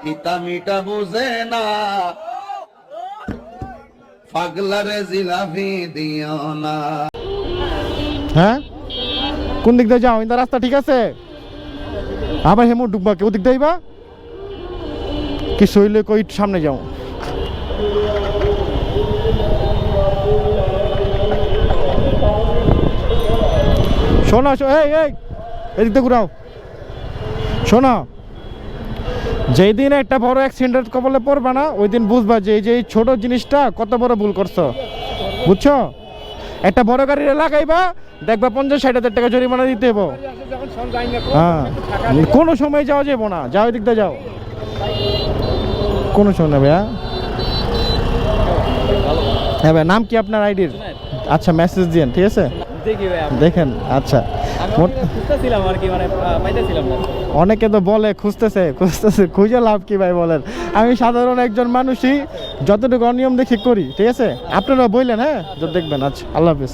তিতা মিটা বুঝে না, পাগলারে জিলাপি দিও না। হ্যাঁ কোন দিক দিয়ে যাও? ইন্দা রাস্তা ঠিক আছে? আবার হেমো ডুববা কেউ দিক দেইবা কি শৈলে কই সামনে যাও। শোনো এই এই এদিক দিয়ে ঘুরাও। শোনো, যেই দিন একটা বড় অ্যাক্সিডেন্ট কবলে পড়বা না, ওই দিন বুঝবা যে এই যে এই ছোট জিনিসটা কত বড় ভুল করছো, বুঝছো? একটা বড় গাড়ি লাগাইবা, দেখবা 50-60 হাজার টাকা জরিমানা দিতে হবে। হ্যাঁ, কোনো সময় যাওয়া যাবো না, যাও দিক দিয়ে যাও, কোনো সময় না ভাইয়া। হ্যাঁ ভাই, নাম কি আপনার আইডির? আচ্ছা মেসেজ দিন, ঠিক আছে দেখেন। আচ্ছা অনেকে তো বলে খুঁজতেছে, খুঁজে লাভ কি ভাই বলেন? আমি সাধারণ একজন মানুষই, যতটুকু অনিয়ম দেখি করি, ঠিক আছে? আপনারা বললেন, হ্যাঁ দেখবেন। আচ্ছা, আল্লাহ হাফিজ।